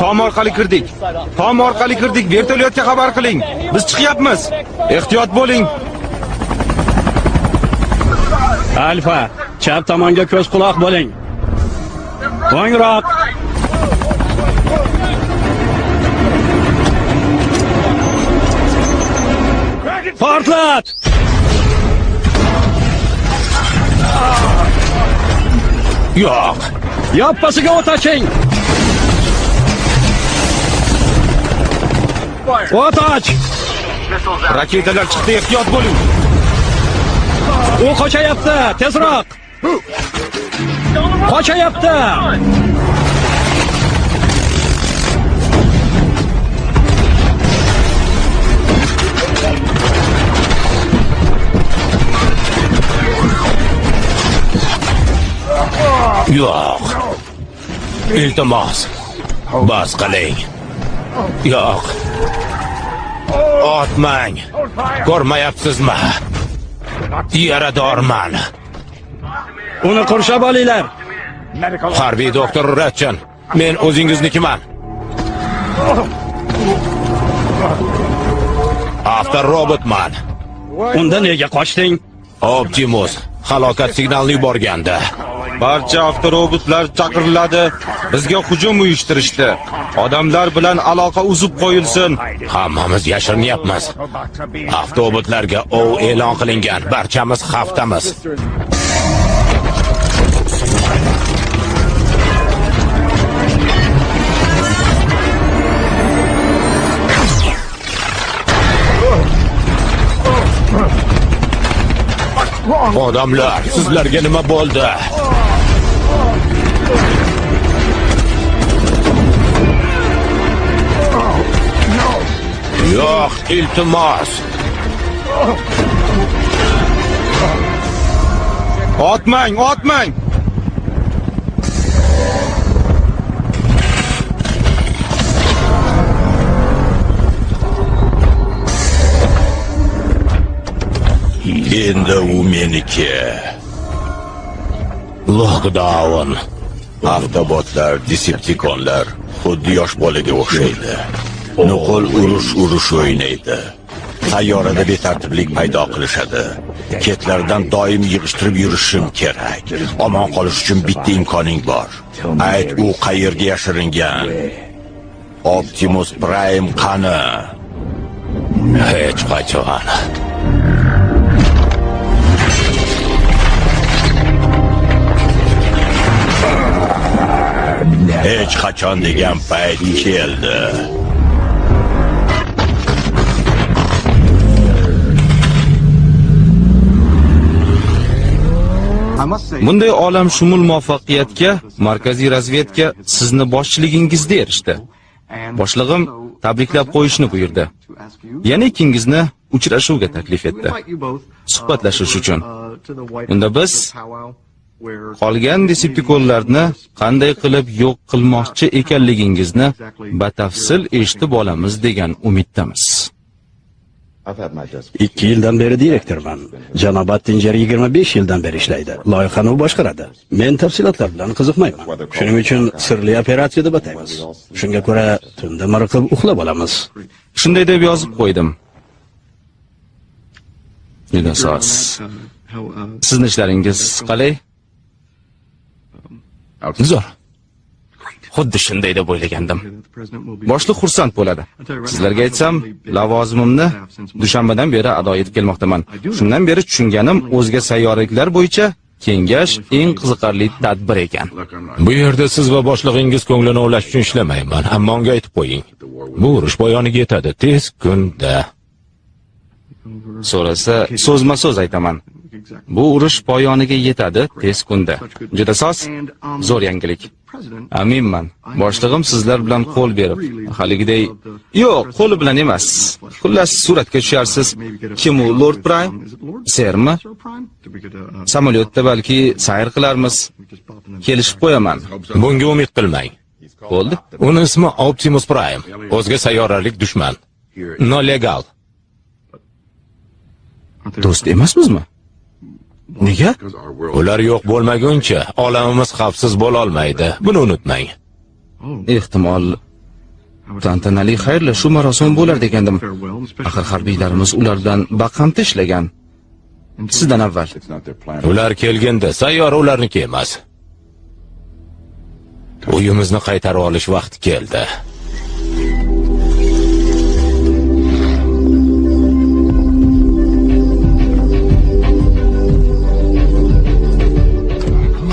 Tom orqali kirdik. Tom orqali kirdik. Vertolyotga xabar qiling. Biz chiqyapmiz. Ehtiyot bo'ling. Alfa, chap tomonga ko'z quloq bo'ling. O'ngroq. Portlat! Yo'q. Yoppasiga o't oching. O't och. Raketalar chiqdi, ehtiyot bo'ling. U qochayapti, tezroq. Qochayapti. Yo'q. Iltimos. Bas qiling. Yo'q. Otmang. Ko'rmayapsizmi? Yaradorman. Uni qurshab olinglar. Harbiy doktor Ratchan, men o'zingiznikiman. Avtorobotman. Unda nega qochding? Optimus halokat signalini yuborgandi. Barcha avtorobotlar chaqiriladi. Bizga hujum uyushtirishdi. Odamlar bilan aloqa uzib qo'yilsin. Hammamiz yashirinyapmiz. Avtobotlarga ov e'lon qilingan. Barchamiz xavfdamiz. Odamlar, sizlarga nima bo'ldi? Yo'q, iltimos. Otmang, otmang. Endi u meniki. Lockdown. Avtobotlar, Decepticonlar xuddi yosh bolaga o'xshaydi. Nuqul urush o'ynaydi. Sayyorada betartiblik paydo qilishadi. Ketlardan doim yig'ishtirib yurishim kerak. Omon qolish uchun bitta imkoning bor. Ayt, u qayerga yashiringan? Optimus Prime qani? Hech qachon. Hech qachon degan payt keldi. Bunday olamshumul muvaffaqiyatga Markaziy razvedka sizni boshchiligingizda erishdi. Boshlig'im tabriklab qo'yishni buyurdi. Yana ikkingizni uchrashuvga taklif etdi. Suhbatlashish uchun. Unda biz qolgan Decepticonlarni qanday qilib yo'q qilmoqchi ekanligingizni batafsil eshitib olamiz degan umiddamiz. 2 yildan beri direktorman. Janob Attinger 25 yildan beri ishlaydi. Loyihani u boshqaradi. Men tafsilotlar bilan qiziqmayman. Shuning uchun sirli operatsiya deb ataymiz. Shunga ko'ra tunda miriqib uxlab olamiz. Shunday deb yozib qo'ydim. Ilasos. Sizning ishlaringiz qalay? Zo'r. Xuddi shunday deb o'ylagandim. Boshliq xursand bo'ladi. Sizlarga aytsam, lavozimimni dushanbadan beri ado etib kelmoqdaman. Shundan beri tushunganim, o'zga sayyoraliklar bo'yicha kengash eng qiziqarli tadbir ekan. Bu yerda siz va boshlig'ingiz ko'nglini ovlash uchun ishlamayman. Ammo unga aytib qo'ying. Bu urush poyoniga yetadi tez kunda. So'rasa, so'zma-so'z aytaman. Bu urush poyoniga yetadi tez kunda. Juda soz, zo'r yangilik. Aminman. Boshlig'im sizlar bilan qo'l berib, haligiday, yo'q, qo'li bilan emas. Xullas suratga tusharsiz. Kim u, Lord Prime? Sermi? Samolyotda balki sayr qilarmiz. Kelishib qo'yaman. Bunga umid qilmang. Bo'ldi. Uning ismi Optimus Prime. O'zga sayyoralik dushman. Nolegal. Do'st emasmizmi? Nega? Ular yo'q bo'lmaguncha olamimiz xavfsiz bo'la olmaydi. Buni unutmang. Ehtimol tantanali xayrlashuv marosimi bo'lar degandim. Axir harbiylarimiz ular bilan baqamta ishlagan. Sizdan avval. Ular kelganda sayyora ularniki emas. Uyimizni qaytarib olish vaqti keldi.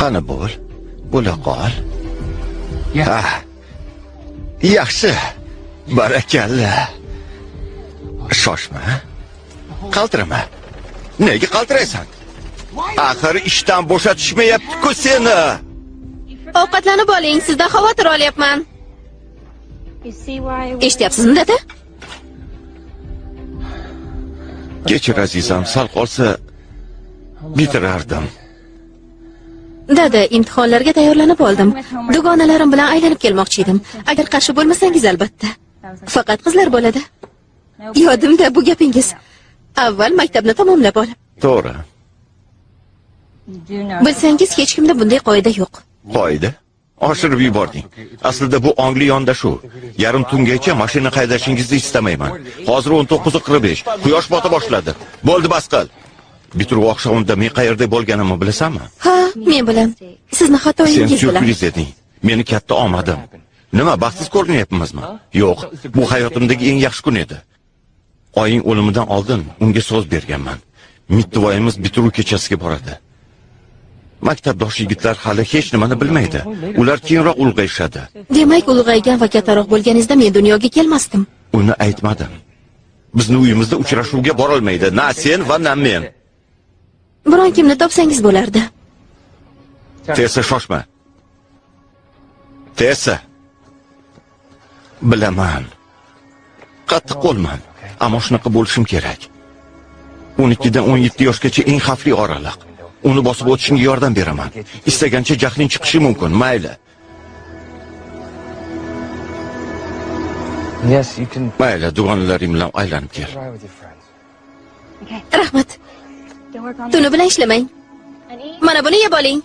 Qani bo'la qol. Yaxshi. Barakalla. Shoshma. Qaltirama. Nega qaltiraysan? Axir ishdan bo'shatishmayapti-ku seni. Ovqatlanib oling, sizdan xavotir olyapman. Eshityapsizmi, dada? Kechir azizam, sal qolsa bitirardim. Dada, imtihonlarga tayyorlanib oldim. Dugonalarim bilan aylanib kelmoqchi edim. Agar qarshi bo'lmasangiz albatta. Faqat qizlar bo'ladi. Yodimda bu gapingiz. Avval maktabni tamomlab ol. To'g'ri. Bilsangiz, hech kimda bunday qoida yo'q. Qoida? Oshirib yubording. Aslida bu ongli yondashuv. Yarim tungacha mashina haydashingizni istamayman. Hozir 19:45. Quyosh bota boshladi. Bo'ldi, bas qil. Bitiruv oqshomida men qayerda bo'lganimni bilasanmi? Ha, men bilaman. Sizni Sen xatoyingiz bilan. syurpriz eding. Meni katta omadim. Nima, baxtsiz ko'rinyapmizmi? Yo'q, bu hayotimdagi eng yaxshi kun edi. Oying o'limidan oldin unga so'z berganman. Mittivoyimiz bitiruv kechasiga boradi. Maktabdosh yigitlar hali hech nimani bilmaydi. Ular keyinroq ulg'ayishadi. Demak, ulg'aygan va kattaroq bo'lganingizda men dunyoga kelmasdim. Uni aytmadim. Bizni uyimizda uchrashuvga bora olmaydi. Na sen va na men. Biron kimni topsangiz bo'lardi. Tesa shoshma. Tesa. Bilaman. Qattiq qo'lman, ammo shunaqa bo'lishim kerak. 12 dan 17 yoshgacha eng xavfli oraliq. Uni bosib o'tishingga yordam beraman. Istagancha jahling chiqishi mumkin, mayli. Mayli, dugonalaring bilan aylanib kel. Rahmat. Tuni bilan ishlamang. Mana buni yeb oling.